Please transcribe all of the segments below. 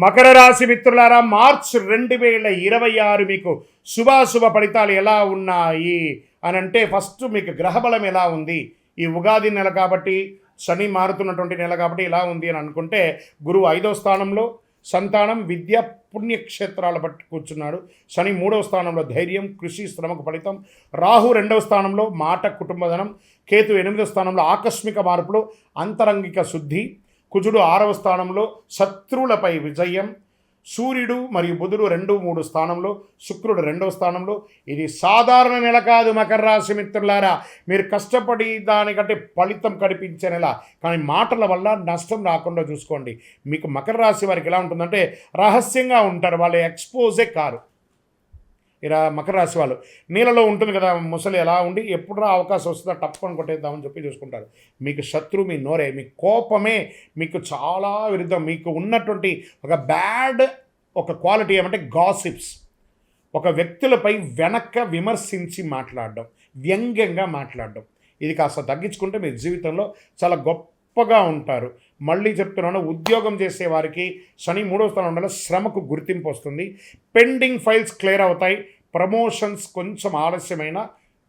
మకర రాశి మిత్రులారా, మార్చ్ 2026 మీకు శుభాశుభ ఫలితాలు ఎలా ఉన్నాయి అని అంటే, ఫస్ట్ మీకు గ్రహబలం ఎలా ఉంది. ఈ ఉగాది నెల కాబట్టి, శని మారుతున్నటువంటి నెల కాబట్టి ఇలా ఉంది అని అనుకుంటే, గురువు 5వ స్థానంలో సంతానం, విద్య, పుణ్యక్షేత్రాల బట్టి కూర్చున్నాడు. శని 3వ స్థానంలో ధైర్యం, కృషి, శ్రమకు ఫలితం. రాహు 2వ స్థానంలో మాట, కుటుంబధనం. కేతు 8వ స్థానంలో ఆకస్మిక మార్పులు, అంతరంగిక శుద్ధి. కుజుడు 6వ స్థానంలో శత్రువులపై విజయం. సూర్యుడు మరియు బుధుడు 2, 3 స్థానంలో, శుక్రుడు 2వ స్థానంలో. ఇది సాధారణ నెల కాదు మకర రాశి మిత్రులారా. మీరు కష్టపడి దానికంటే ఫలితం కనిపించే నెల, కానీ మాటల వల్ల నష్టం రాకుండా చూసుకోండి. మీకు మకర రాశి వారికి ఎలా ఉంటుందంటే, రహస్యంగా ఉంటారు, వాళ్ళు ఎక్స్పోజే కారు. ఇలా మకర రాశి వాళ్ళు నీళ్ళలో ఉంటుంది కదా ముసలి, ఎలా ఉండి ఎప్పుడు అవకాశం వస్తుందో టప్పని కొట్టేద్దామని చెప్పి చూసుకుంటారు. మీకు శత్రువు మీ నోరే, మీ కోపమే మీకు చాలా విరుద్ధం. మీకు ఉన్నటువంటి ఒక బ్యాడ్ క్వాలిటీ ఏమంటే గాసిప్స్. ఒక వ్యక్తులపై వెనక్క విమర్శించి మాట్లాడడం, వ్యంగ్యంగా మాట్లాడడం. ఇది కాస్త తగ్గించుకుంటే మీ జీవితంలో చాలా గొప్పగా ఉంటారు. మళ్ళీ చెప్తున్నాను, ఉద్యోగం చేసే వారికి శని 3వ స్థానం ఉండాలి. శ్రమకు గుర్తింపు వస్తుంది. పెండింగ్ ఫైల్స్ క్లియర్ అవుతాయి. ప్రమోషన్స్ కొంచెం ఆలస్యమైన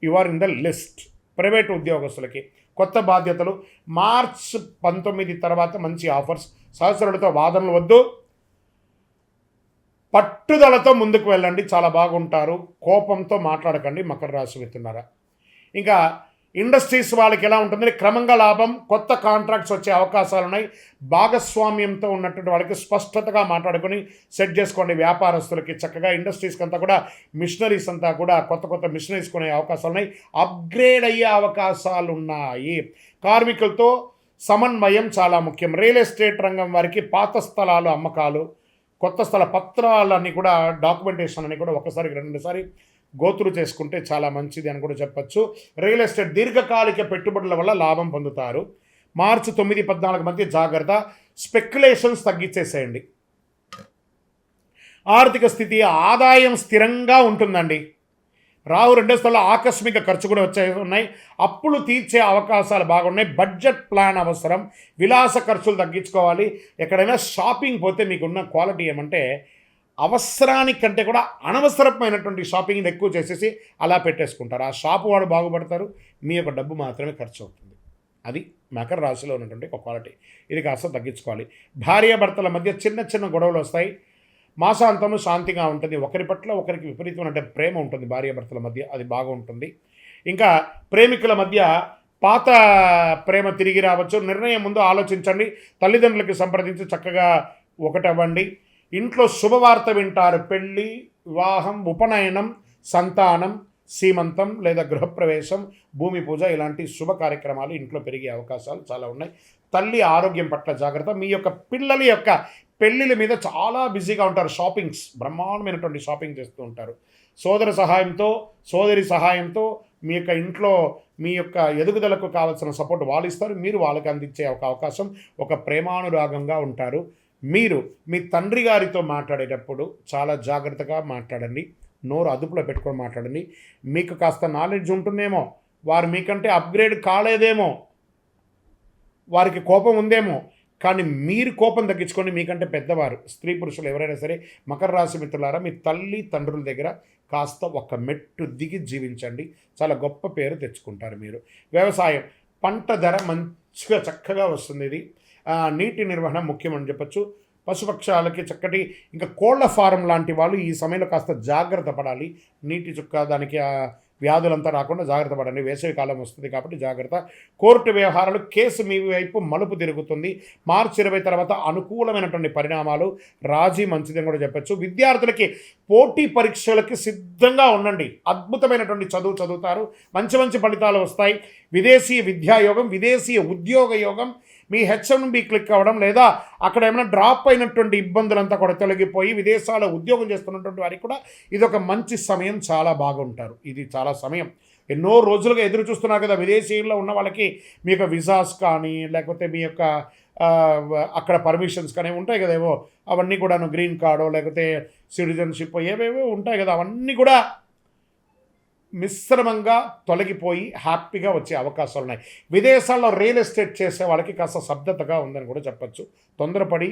you are in the list. Private ఉద్యోగస్తులకి కొత్త బాధ్యతలు. మార్చ్ 19 తర్వాత మంచి ఆఫర్స్. సహచరులతో వాదనలు వద్దు, పట్టుదలతో ముందుకు వెళ్ళండి, చాలా బాగుంటారు. కోపంతో మాట్లాడకండి మకర రాశి మిత్రులారా. ఇంకా ఇండస్ట్రీస్ వాళ్ళకి ఎలా ఉంటుందంటే, క్రమంగా లాభం, కొత్త కాంట్రాక్ట్స్ వచ్చే అవకాశాలు ఉన్నాయి. భాగస్వామ్యంతో ఉన్నటువంటి వాళ్ళకి స్పష్టతగా మాట్లాడుకొని సెట్ చేసుకోండి. వ్యాపారస్తులకి చక్కగా ఇండస్ట్రీస్కి అంతా కూడా, మిషనరీస్ అంతా కూడా కొత్త మిషనరీస్ కొనే అవకాశాలు ఉన్నాయి. అప్గ్రేడ్ అయ్యే అవకాశాలు ఉన్నాయి. కార్మికులతో సమన్వయం చాలా ముఖ్యం. రియల్ ఎస్టేట్ రంగం వారికి పాత స్థలాలు అమ్మకాలు, కొత్త స్థల పత్రాలన్నీ కూడా, డాక్యుమెంటేషన్ అన్నీ కూడా ఒకసారికి 2 గోతులు చేసుకుంటే చాలా మంచిది అని కూడా చెప్పచ్చు. రియల్ ఎస్టేట్ దీర్ఘకాలిక పెట్టుబడుల వల్ల లాభం పొందుతారు. మార్చి 9, 14 మధ్య జాగ్రత్త. స్పెక్యులేషన్స్ తగ్గించేసేయండి. ఆర్థిక స్థితి, ఆదాయం స్థిరంగా ఉంటుందండి. రాహు 2వ స్థలంలో ఆకస్మిక ఖర్చు కూడా ఉన్నాయి. అప్పులు తీర్చే అవకాశాలు బాగున్నాయి. బడ్జెట్ ప్లాన్ అవసరం. విలాస ఖర్చులు తగ్గించుకోవాలి. ఎక్కడైనా షాపింగ్ పోతే మీకున్న క్వాలిటీ ఏమంటే, అవసరానికంటే కూడా అనవసరమైనటువంటి షాపింగ్ని ఎక్కువ చేసేసి అలా పెట్టేసుకుంటారు. ఆ షాపు వాడు బాగుపడతారు, మీ యొక్క డబ్బు మాత్రమే ఖర్చు అవుతుంది. అది మకర రాశిలో ఉన్నటువంటి ఒక క్వాలిటీ. ఇది కాస్త తగ్గించుకోవాలి. భార్యాభర్తల మధ్య చిన్న గొడవలు వస్తాయి. మాసాంతము శాంతిగా ఉంటుంది. ఒకరి పట్ల ఒకరికి విపరీతమైన ప్రేమ ఉంటుంది భార్యాభర్తల మధ్య, అది బాగుంటుంది. ఇంకా ప్రేమికుల మధ్య పాత ప్రేమ తిరిగి రావచ్చు. నిర్ణయం ముందు ఆలోచించండి. తల్లిదండ్రులకి సంప్రదించి చక్కగా ఒకటవ్వండి. ఇంట్లో శుభవార్త వింటారు. పెళ్ళి, వివాహం, ఉపనయనం, సంతానం, సీమంతం లేదా గృహప్రవేశం, భూమి పూజ, ఇలాంటి శుభ కార్యక్రమాలు ఇంట్లో పెరిగే అవకాశాలు చాలా ఉన్నాయి. తల్లి ఆరోగ్యం పట్ల జాగ్రత్త. మీ యొక్క పిల్లల యొక్క పెళ్ళిళ్ళ మీద చాలా బిజీగా ఉంటారు. షాపింగ్స్, బ్రహ్మాండమైనటువంటి షాపింగ్ చేస్తూ ఉంటారు. సోదరి సహాయంతో మీ యొక్క ఇంట్లో మీ యొక్క ఎదుగుదలకు కావాల్సిన సపోర్ట్ వాళ్ళు ఇస్తారు. మీరు వాళ్ళకి అందించే ఒక అవకాశం. ఒక ప్రేమానురాగంగా ఉంటారు. మీరు మీ తండ్రి గారితో మాట్లాడేటప్పుడు చాలా జాగ్రత్తగా మాట్లాడండి. నోరు అదుపులో పెట్టుకొని మాట్లాడండి. మీకు కాస్త నాలెడ్జ్ ఉంటుందేమో, వారు మీకంటే అప్గ్రేడ్ కాలేదేమో, వారికి కోపం ఉందేమో, కానీ మీరు కోపం తగ్గించుకొని, మీకంటే పెద్దవారు స్త్రీ పురుషులు ఎవరైనా సరే మకర రాశి మిత్రులారా, మీ తల్లి తండ్రుల దగ్గర కాస్త ఒక మెట్టు దిగి జీవించండి. చాలా గొప్ప పేరు తెచ్చుకుంటారు మీరు. వ్యవసాయం, పంట ధర మంచిగా చక్కగా వస్తుంది. ఇది నీటి నిర్వహణ ముఖ్యమని చెప్పచ్చు. పశుపక్షాలకి చక్కటి, ఇంకా కోళ్ల ఫారం లాంటి వాళ్ళు ఈ సమయంలో కాస్త జాగ్రత్త పడాలి. నీటి చుక్క, దానికి వ్యాధులంతా రాకుండా జాగ్రత్త పడండి. వేసవి కాలం వస్తుంది కాబట్టి జాగ్రత్త. కోర్టు వ్యవహారాలు, కేసు మీ వైపు మలుపు తిరుగుతుంది. మార్చి 20 తర్వాత అనుకూలమైనటువంటి పరిణామాలు. రాజీ మంచిదని కూడా చెప్పచ్చు. విద్యార్థులకి పోటీ పరీక్షలకి సిద్ధంగా ఉండండి. అద్భుతమైనటువంటి చదువు చదువుతారు. మంచి ఫలితాలు వస్తాయి. విదేశీ విద్యాయోగం, విదేశీ ఉద్యోగ యోగం. మీ H1B క్లిక్ అవ్వడం, లేదా అక్కడ ఏమైనా డ్రాప్ అయినటువంటి ఇబ్బందులంతా కూడా తొలగిపోయి విదేశాల్లో ఉద్యోగం చేస్తున్నటువంటి వారికి కూడా ఇది ఒక మంచి సమయం. చాలా బాగుంటారు. ఇది చాలా సమయం. ఎన్నో రోజులుగా ఎదురు చూస్తున్నారు కదా విదేశీయుల్లో ఉన్న వాళ్ళకి. మీ యొక్క విజాస్ కానీ, లేకపోతే మీ యొక్క అక్కడ పర్మిషన్స్ కానీ ఉంటాయి కదా, ఏవో అవన్నీ కూడాను, గ్రీన్ కార్డో లేకపోతే సిటిజన్షిప్ ఏవేవో ఉంటాయి కదా, అవన్నీ కూడా మిశ్రమంగా తొలగిపోయి హ్యాపీగా వచ్చే అవకాశాలు ఉన్నాయి. విదేశాల్లో రియల్ ఎస్టేట్ చేసే వాళ్ళకి కాస్త శబ్దతగా ఉందని కూడా చెప్పచ్చు. తొందరపడి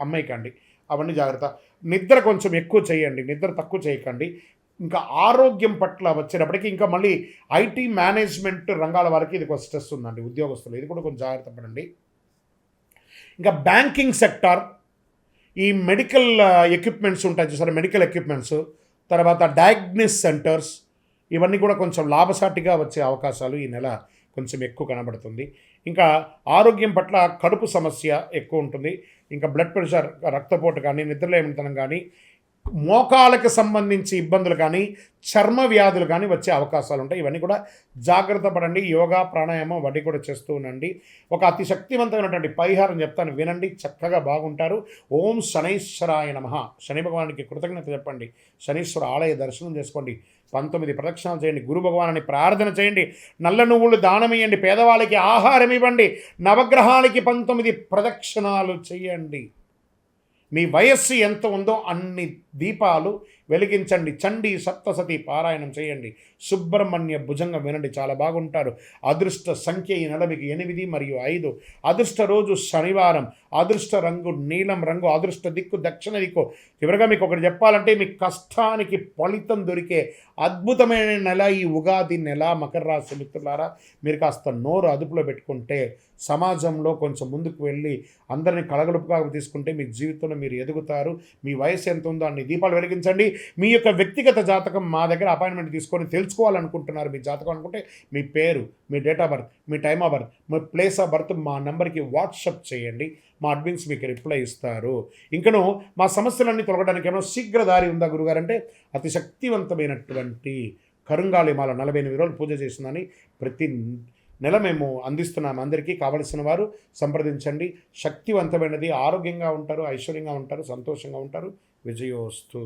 అమ్మేయకండి. అవన్నీ జాగ్రత్త. నిద్ర కొంచెం ఎక్కువ చేయండి, నిద్ర తక్కువ చేయకండి. ఇంకా ఆరోగ్యం పట్ల వచ్చేటప్పటికి ఇంకా మళ్ళీ ఐటీ మేనేజ్మెంట్ రంగాల వారికి ఇది ఒక స్ట్రెస్ ఉందండి, ఉద్యోగస్తులు, ఇది కూడా కొంచెం జాగ్రత్త పడండి. ఇంకా బ్యాంకింగ్ సెక్టార్, ఈ మెడికల్ ఎక్విప్మెంట్స్ ఉంటాయి చూసారా, మెడికల్ ఎక్విప్మెంట్స్, తర్వాత డయాగ్నిస్ సెంటర్స్, ఇవన్నీ కూడా కొంచెం లాభసాటిగా వచ్చే అవకాశాలు ఈ నెల కొంచెం ఎక్కువ కనబడుతుంది. ఇంకా ఆరోగ్యం పట్ల కడుపు సమస్య ఎక్కువ ఉంటుంది. ఇంకా బ్లడ్ ప్రెషర్, రక్తపోటు కానీ, నిద్రలేమితనం కానీ, మోకాళ్ళకి సంబంధించి ఇబ్బందులు కానీ, చర్మ వ్యాధులు కానీ వచ్చే అవకాశాలు ఉంటాయి. ఇవన్నీ కూడా జాగ్రత్త పడండి. యోగా, ప్రాణాయామం వడ్డీ కూడా చేస్తూ ఉండండి. ఒక అతి శక్తివంతమైనటువంటి పరిహారం చెప్తాను, వినండి, చక్కగా బాగుంటారు. ఓం శనైశ్వరాయ నమః. శని భగవానికి కృతజ్ఞత చెప్పండి. శనీశ్వర ఆలయ దర్శనం చేసుకోండి. 19 ప్రదక్షిణాలు చేయండి. గురు భగవాన్ని ప్రార్థన చేయండి. నల్ల నువ్వులు దానం ఇవ్వండి. పేదవాళ్ళకి ఆహారం ఇవ్వండి. నవగ్రహాలకి 19 ప్రదక్షిణాలు చేయండి. మీ వయస్సు ఎంత ఉందో అన్ని దీపాలు వెలిగించండి. చండీ సప్తసతి పారాయణం చేయండి. సుబ్రహ్మణ్య భుజంగం వినండి, చాలా బాగుంటారు. అదృష్ట సంఖ్య ఈ నెల మీకు 8 మరియు 5. అదృష్ట రోజు శనివారం. అదృష్ట రంగు నీలం రంగు. అదృష్ట దిక్కు దక్షిణ దిక్కు. చివరిగా మీకు ఒకటి చెప్పాలంటే, మీ కష్టానికి ఫలితం దొరికే అద్భుతమైన నెల ఈ ఉగాది నెల. మకర రాశి మిత్రులారా, మీరు కాస్త నోరు అదుపులో పెట్టుకుంటే, సమాజంలో కొంచెం ముందుకు వెళ్ళి అందరినీ కలగలుపుగా తీసుకుంటే మీ జీవితంలో మీరు ఎదుగుతారు. మీ వయసు ఎంత ఉందో అన్ని దీపాలు వెలిగించండి. మీ యొక్క వ్యక్తిగత జాతకం మా దగ్గర అపాయింట్మెంట్ తీసుకొని తెలుసుకోవాలనుకుంటున్నారు మీ జాతకం అనుకుంటే, మీ పేరు, మీ డేట్ ఆఫ్ బర్త్, మీ టైమ్ ఆఫ్ బర్త్, మీ ప్లేస్ ఆఫ్ బర్త్ మా నెంబర్కి వాట్సప్ చేయండి. మా అడ్మిన్స్ మీకు రిప్లై ఇస్తారు. ఇంకను మా సమస్యలన్నీ తొలగడానికి ఏమైనా శీఘ్రదారి ఉందా గురుగారు అంటే, అతి శక్తివంతమైనటువంటి కరుంగాలి మాల 48 రోజులు పూజ చేసిందని ప్రతి నెల మేము అందిస్తున్నాము. అందరికీ కావలసిన వారు సంప్రదించండి. శక్తివంతమైనది. ఆరోగ్యంగా ఉంటారు, ఐశ్వర్యంగా ఉంటారు, సంతోషంగా ఉంటారు. విజయోస్తు.